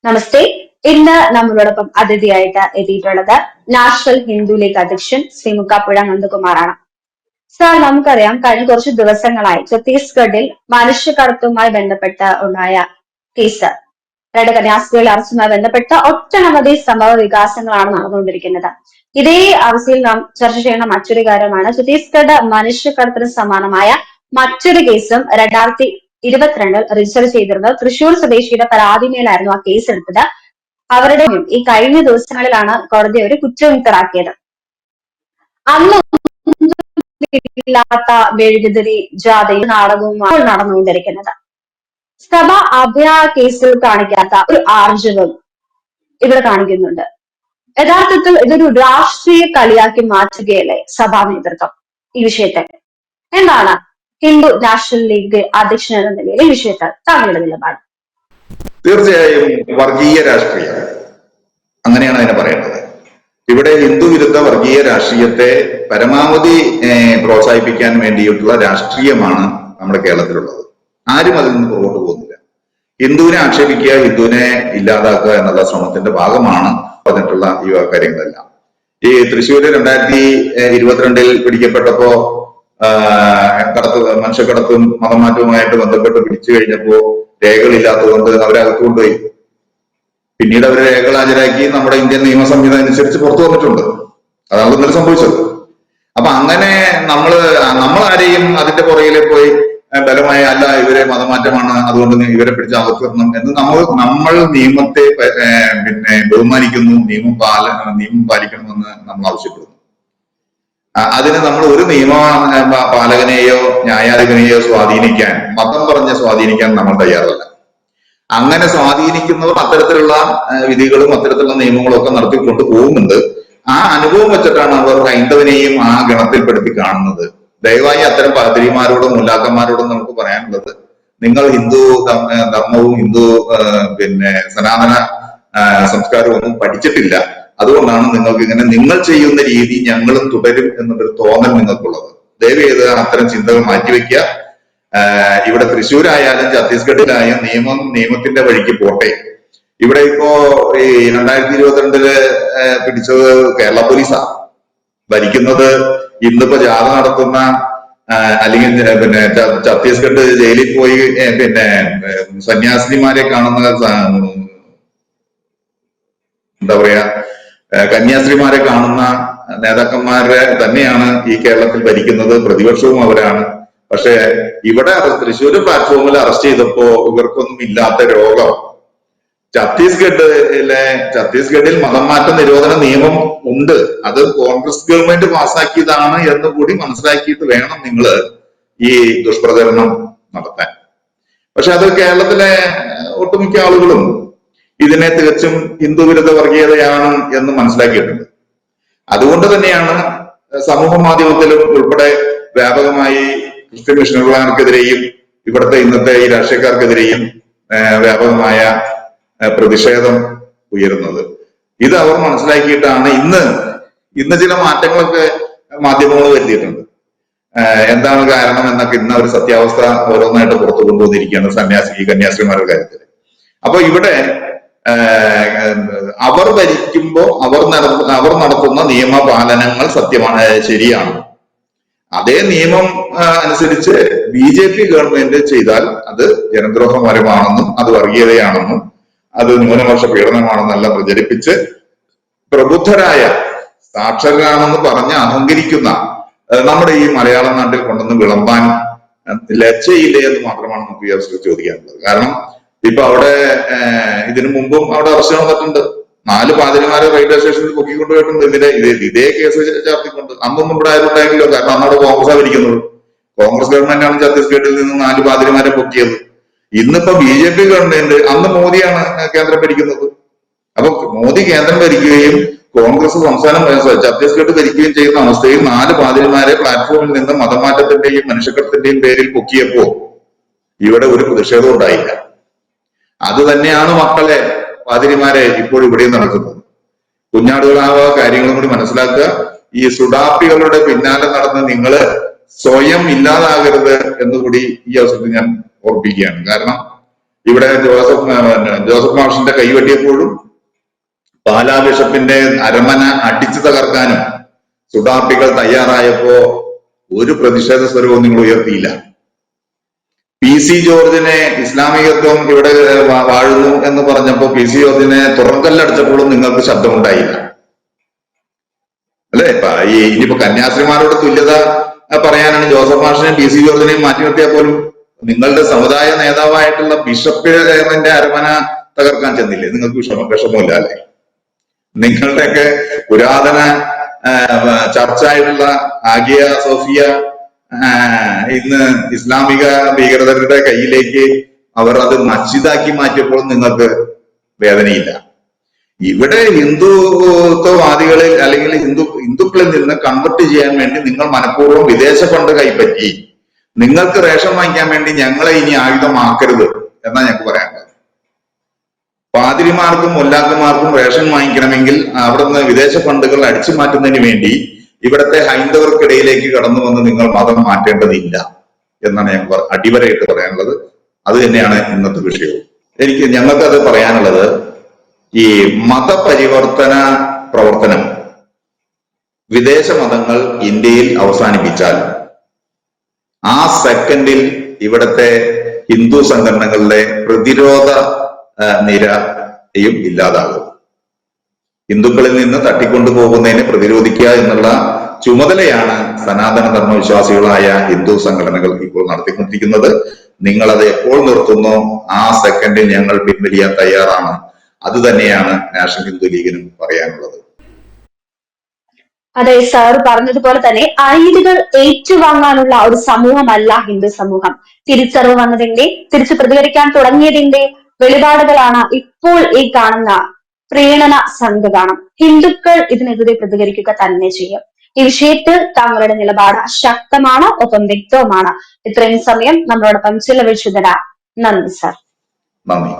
നമസ്തേ. ഇന്ന് നമ്മളോടൊപ്പം അതിഥിയായിട്ട് എത്തിയിട്ടുള്ളത് നാഷണൽ ഹിന്ദു ലീഗ് അധ്യക്ഷൻ ശ്രീ മുക്കാപ്പുഴ നന്ദകുമാറാണ്. സാർ, നമുക്കറിയാം കഴിഞ്ഞ കുറച്ച് ദിവസങ്ങളായി ഛത്തീസ്ഗഡിൽ മനുഷ്യക്കടത്തുമായി ബന്ധപ്പെട്ട് ഉണ്ടായ കേസ്, രണ്ട് കന്യാസ്ത്രീകളെ അറസ്റ്റുമായി ബന്ധപ്പെട്ട ഒട്ടനവധി സംഭവ വികാസങ്ങളാണ് നടന്നുകൊണ്ടിരിക്കുന്നത്. ഇതേ അവസ്ഥയിൽ നാം ചർച്ച ചെയ്യുന്ന മറ്റൊരു കാര്യമാണ് ഛത്തീസ്ഗഡ് മനുഷ്യക്കടത്തിന് സമാനമായ മറ്റൊരു കേസും 2022 രജിസ്റ്റർ ചെയ്തിരുന്നത് തൃശൂർ സ്വദേശിയുടെ പരാതിമേലായിരുന്നു ആ കേസ് എടുത്തത്. അവരുടെ ഈ കഴിഞ്ഞ ദിവസങ്ങളിലാണ് കോടതി ഒരു കുറ്റവിമുക്തരാക്കിയത്. അന്ന് ഇല്ലാത്ത മെഴുകുതിരി ജാഥയും നാടകവും നടന്നുകൊണ്ടിരിക്കുന്നത്. സഭ അഭയ കേസിൽ കാണിക്കാത്ത ഒരു ആർജവം ഇവിടെ കാണിക്കുന്നുണ്ട്. യഥാർത്ഥത്തിൽ ഇതൊരു രാഷ്ട്രീയ കളിയാക്കി മാറ്റുകയല്ലേ സഭാ നേതൃത്വം ഈ വിഷയത്തെ? എന്താണ് ഹിന്ദു നാഷണൽ ലീഗ് അധ്യക്ഷൻ എന്ന നിലയിൽ ഈ വിഷയത്തിൽ താങ്കളുടെ നിലപാട്? തീർച്ചയായും വർഗീയ രാഷ്ട്രീയം, അങ്ങനെയാണ് അതിനെ പറയേണ്ടത്. ഇവിടെ ഹിന്ദു വിരുദ്ധ വർഗീയ രാഷ്ട്രീയത്തെ പരമാവധി പ്രോത്സാഹിപ്പിക്കാൻ വേണ്ടിയിട്ടുള്ള രാഷ്ട്രീയമാണ് നമ്മുടെ കേരളത്തിലുള്ളത്. ആരും അതിൽ നിന്ന് പുറകോട്ട് പോകുന്നില്ല. ഹിന്ദുവിനെ ആക്ഷേപിക്കുക, ഹിന്ദുവിനെ ഇല്ലാതാക്കുക എന്നുള്ള ശ്രമത്തിന്റെ ഭാഗമാണ് പറഞ്ഞിട്ടുള്ള ഈ കാര്യങ്ങളെല്ലാം. ഈ തൃശ്ശൂര് 2022 പിടിക്കപ്പെട്ടപ്പോ മനുഷ്യക്കടത്തും മതമാറ്റവുമായിട്ട് ബന്ധപ്പെട്ട് പിടിച്ചു കഴിഞ്ഞപ്പോ രേഖകളില്ലാത്തതുകൊണ്ട് അവരെ അകത്ത് കൊണ്ടുപോയി. പിന്നീട് അവരെ രേഖകൾ ഹാജരാക്കി നമ്മുടെ ഇന്ത്യൻ നിയമ സംഹിത അനുസരിച്ച് പുറത്തു വന്നിട്ടുണ്ട്. അതാണ് ഇന്നലെ സംഭവിച്ചത്. അപ്പൊ അങ്ങനെ നമ്മൾ ആരെയും അതിന്റെ പുറകിലെ പോയി ബലമായ അല്ല ഇവരെ മതമാറ്റമാണ് അതുകൊണ്ട് ഇവരെ പിടിച്ച് അകത്തിടണം എന്ന് നമ്മൾ നിയമത്തെ ബഹുമാനിക്കുന്നു, നിയമം പാലിക്കണമെന്ന് നമ്മൾ ആവശ്യപ്പെടുന്നു. അതിന് നമ്മൾ ഒരു നിയമ പാലകനെയോ ന്യായാധിപനെയോ സ്വാധീനിക്കാൻ, മതം പറഞ്ഞ് സ്വാധീനിക്കാൻ നമ്മൾ തയ്യാറല്ല. അങ്ങനെ സ്വാധീനിക്കുന്നവർ അത്തരത്തിലുള്ള വിധികളും അത്തരത്തിലുള്ള നിയമങ്ങളും ഒക്കെ നടത്തിക്കൊണ്ട് പോകുന്നുണ്ട്. ആ അനുഭവം വെച്ചിട്ടാണ് അവർ ഹൈന്ദവനെയും ആ ഗണത്തിൽപ്പെടുത്തി കാണുന്നത്. ദയവായി അത്തരം പാതിരിമാരോടും മുല്ലാക്കന്മാരോടും നമുക്ക് പറയാനുള്ളത്, നിങ്ങൾ ഹിന്ദു ധർമ്മവും ഹിന്ദു സനാതന സംസ്കാരവും ഒന്നും പഠിച്ചിട്ടില്ല. അതുകൊണ്ടാണ് നിങ്ങൾക്ക് ഇങ്ങനെ നിങ്ങൾ ചെയ്യുന്ന രീതി ഞങ്ങളും തുടരും എന്നുള്ളൊരു തോന്നൽ നിങ്ങൾക്കുള്ളത്. ദയവ് ചെയ്ത് അത്തരം ചിന്തകൾ മാറ്റിവെക്കുക. ഇവിടെ തൃശ്ശൂരായാലും ഛത്തീസ്ഗഡിലായാലും നിയമത്തിന്റെ വഴിക്ക് പോട്ടെ. ഇവിടെ ഇപ്പോ ഈ 2022 പിടിച്ചത് കേരള പോലീസാ ഭരിക്കുന്നത്. ഇന്നിപ്പോ ജാഥ നടത്തുന്ന അല്ലെങ്കിൽ ഛത്തീസ്ഗഡ് ജയിലിൽ പോയി സന്യാസിനിമാരെ കാണുന്ന എന്താ പറയാ കന്യാസ്ത്രീമാരെ കാണുന്ന നേതാക്കന്മാരെ തന്നെയാണ് ഈ കേരളത്തിൽ ഭരിക്കുന്നത്. പ്രതിപക്ഷവും അവരാണ്. പക്ഷെ ഇവിടെ തൃശ്ശൂർ പ്ലാറ്റ്ഫോമിൽ അറസ്റ്റ് ചെയ്തപ്പോ ഇവർക്കൊന്നും ഇല്ലാത്ത രോഗം ഛത്തീസ്ഗഡിൽ മതം മാറ്റ നിരോധന നിയമം ഉണ്ട്. അത് കോൺഗ്രസ് ഗവൺമെന്റ് പാസ്സാക്കിയതാണ് എന്ന് കൂടി മനസ്സിലാക്കിയിട്ട് വേണം നിങ്ങൾ ഈ ദുഷ്പ്രചരണം നടത്താൻ. പക്ഷെ അത് കേരളത്തിലെ ഒട്ടുമിക്ക ആളുകളും ഇതിനെ തികച്ചും ഹിന്ദുവിരുദ്ധ വർഗീയതയാണ് എന്ന് മനസ്സിലാക്കിയിട്ടുണ്ട്. അതുകൊണ്ട് തന്നെയാണ് സമൂഹ മാധ്യമത്തിലും ഉൾപ്പെടെ വ്യാപകമായി ക്രിസ്ത്യൻ മിഷണറിമാർക്കെതിരെയും ഇവിടുത്തെ ഇന്നത്തെ ഈ രാഷ്ട്രീയക്കാർക്കെതിരെയും വ്യാപകമായ പ്രതിഷേധം ഉയരുന്നത്. ഇത് അവർ മനസ്സിലാക്കിയിട്ടാണ് ഇന്ന് ചില മാറ്റങ്ങളൊക്കെ മാധ്യമങ്ങൾ വരുത്തിയിട്ടുണ്ട്. എന്താണ് കാരണം എന്നൊക്കെ ഇന്ന് അവർ സത്യാവസ്ഥ ഓരോന്നായിട്ട് പുറത്തു കൊണ്ടുവന്നിരിക്കുകയാണ് കന്യാസ്ത്രീമാരുടെ കാര്യത്തിൽ. അപ്പൊ ഇവിടെ അവർ ഭരിക്കുമ്പോ അവർ നടത്തുന്ന നിയമപാലനങ്ങൾ സത്യമാണ്, ശരിയാണ്. അതേ നിയമം അനുസരിച്ച് BJP ഗവൺമെന്റ് ചെയ്താൽ അത് ജനദ്രോഹപരമാണെന്നും അത് വർഗീയതയാണെന്നും അത് ന്യൂനപക്ഷ പീഡനമാണെന്നെല്ലാം പ്രചരിപ്പിച്ച് പ്രബുദ്ധരായ സാക്ഷരരാണെന്ന് പറഞ്ഞ് അഹങ്കരിക്കുന്ന നമ്മുടെ ഈ മലയാളം നാട്ടിൽ കൊണ്ടുവന്ന് വിളമ്പാൻ ലജ്ജയില്ലേ എന്ന് മാത്രമാണ് നമുക്ക് ഈ അവസരം ചോദിക്കാനുള്ളത്. കാരണം ഇപ്പൊ അവിടെ ഇതിനു മുമ്പും അവിടെ അറസ്റ്റ് നടന്നിട്ടുണ്ട്. 4 പാതിരിമാരെ റെയിൽവേ സ്റ്റേഷനിൽ പൊക്കിക്കൊണ്ടുപോയിട്ടുണ്ട്. ഇതേ കേസ് ചാർത്തിക്കൊണ്ട്. അന്നൊന്നും ഇവിടെ ആരും ഉണ്ടായില്ലല്ലോ. കാരണം അന്നവിടെ കോൺഗ്രസ് ഭരിക്കുന്നത്. കോൺഗ്രസ് ഗവൺമെന്റാണ് ഛത്തീസ്ഗഡിൽ നിന്ന് 4 പാതിരിമാരെ പൊക്കിയത്. ഇന്നിപ്പോ BJP ഗവൺമെന്റ്, അന്ന് മോദിയാണ് കേന്ദ്രം ഭരിക്കുന്നത്. അപ്പൊ മോദി കേന്ദ്രം ഭരിക്കുകയും കോൺഗ്രസ് സംസ്ഥാനം ഛത്തീസ്ഗഡ് ഭരിക്കുകയും ചെയ്യുന്ന അവസ്ഥയിൽ 4 പാതിരിമാരെ പ്ലാറ്റ്ഫോമിൽ നിന്ന് മതമാറ്റത്തിന്റെയും മനുഷ്യക്കടത്തിന്റെയും പേരിൽ പൊക്കിയപ്പോ ഇവിടെ ഒരു പ്രതിഷേധം ഉണ്ടായില്ല. അത് തന്നെയാണ് മക്കളെ പാതിരിമാരെ ഇപ്പോൾ ഇവിടെയും നടക്കുന്നത്. കുഞ്ഞാടുകളാവ കാര്യങ്ങളും കൂടി മനസ്സിലാക്കുക. ഈ സുഡാപ്പികളുടെ പിന്നാലെ നടന്ന് നിങ്ങള് സ്വയം ഇല്ലാതാകരുത് എന്നുകൂടി ഈ അവസരത്തിൽ ഞാൻ ഓർപ്പിക്കുകയാണ്. കാരണം ഇവിടെ ജോസഫ് മാഷിന്റെ കൈവെട്ടിയപ്പോഴും പാലാ ബിഷപ്പിന്റെ അരമന അടിച്ചു തകർക്കാനും സുഡാപ്പികൾ തയ്യാറായപ്പോ ഒരു പ്രതിഷേധ സ്വരവും നിങ്ങൾ ഉയർത്തിയില്ല. PC ജോർജിനെ ഇസ്ലാമികത്വം ഇവിടെ വാഴുന്നു എന്ന് പറഞ്ഞപ്പോ PC ജോർജിനെ തുറങ്കല്ലടിച്ചപ്പോഴും നിങ്ങൾക്ക് ശബ്ദമുണ്ടായില്ല അല്ലെ? ഇനിയിപ്പോ കന്യാസ്ത്രീമാരോട് തുല്യത പറയാനാണ് ജോസഫ് മാഷിനെയും PC ജോർജിനെയും മാറ്റി നിർത്തിയാൽ പോലും നിങ്ങളുടെ സമുദായ നേതാവായിട്ടുള്ള ബിഷപ്പിന്റെ അരമന തകർക്കാൻ ചെന്നില്ലേ? നിങ്ങൾക്ക് വിഷമമില്ല അല്ലെ? നിങ്ങളുടെയൊക്കെ പുരാതന ചർച്ചായിട്ടുള്ള ആഗിയ സോഫിയ ഇന്ന് ഇസ്ലാമിക ഭീകരതരുടെ കയ്യിലേക്ക് അവർ അത് മസ്ജിദാക്കി മാറ്റിയപ്പോൾ നിങ്ങൾക്ക് വേദനയില്ല. ഇവിടെ ഹിന്ദുത്വവാദികളിൽ അല്ലെങ്കിൽ ഹിന്ദുക്കളിൽ നിന്ന് കൺവെർട്ട് ചെയ്യാൻ വേണ്ടി നിങ്ങൾ മനഃപൂർവ്വം വിദേശ ഫണ്ട് കൈപ്പറ്റി നിങ്ങൾക്ക് റേഷൻ വാങ്ങിക്കാൻ വേണ്ടി ഞങ്ങളെ ഇനി ആയുധമാക്കരുത് എന്നാ ഞങ്ങൾക്ക് പറയാനുള്ളത്. പാതിരിമാർക്കും മുല്ലാക്കന്മാർക്കും റേഷൻ വാങ്ങിക്കണമെങ്കിൽ അവിടുന്ന് വിദേശ ഫണ്ടുകൾ അടിച്ചു മാറ്റുന്നതിന് വേണ്ടി ഇവിടുത്തെ ഹൈന്ദവർക്കിടയിലേക്ക് കടന്നു വന്ന് നിങ്ങൾ മതം മാറ്റേണ്ടതില്ല എന്നാണ് ഞങ്ങൾ അടിവരയിട്ട് പറയാനുള്ളത്. അത് തന്നെയാണ് ഇന്നത്തെ വിഷയവും. ഞങ്ങൾക്ക് അത് പറയാനുള്ളത്, ഈ മതപരിവർത്തന പ്രവർത്തനം വിദേശ മതങ്ങൾ ഇന്ത്യയിൽ അവസാനിപ്പിച്ചാൽ ആ സെക്കൻഡിൽ ഇവിടുത്തെ ഹിന്ദു സംഘടനകളുടെ പ്രതിരോധ നിരയും ഇല്ലാതാകും. ഹിന്ദുക്കളിൽ നിന്ന് തട്ടിക്കൊണ്ടുപോകുന്നതിനെ പ്രതിരോധിക്കുക എന്നുള്ള ചുമതലയാണ് സനാതന ധർമ്മവിശ്വാസികളായ ഹിന്ദു സംഘടനകൾ ഇപ്പോൾ നടത്തിക്കൊണ്ടിരിക്കുന്നത്. നിങ്ങളത് എപ്പോൾ നിർത്തുന്നോ ആ സെക്കൻഡിൽ ഞങ്ങൾ പിൻവലിയാൻ തയ്യാറാണ്. അത് തന്നെയാണ് നാഷണൽ ഹിന്ദു ലീഗിനും പറയാനുള്ളത്. അതെ, സാർ പറഞ്ഞതുപോലെ തന്നെ അനീതികൾ ഏറ്റുവാങ്ങാനുള്ള ഒരു സമൂഹമല്ല ഹിന്ദു സമൂഹം. തിരിച്ചറിവ് വന്നതിന്റെ, തിരിച്ചു പ്രതികരിക്കാൻ തുടങ്ങിയതിന്റെ വെളിപാടുകളാണ് ഇപ്പോൾ ഈ കാണുന്ന പ്രീണന സംഘഗാനം. ഹിന്ദുക്കൾ ഇതിനെതിരെ പ്രതികരിക്കുക തന്നെ ചെയ്യും. ഈ വിഷയത്തിൽ താങ്കളുടെ നിലപാട് ശക്തമാണ്, ഒപ്പം വ്യക്തവുമാണ്. ഇത്രയും സമയം നമ്മളോടൊപ്പം ചിലവഴിച്ചതിന് നന്ദി സാർ. നന്ദി.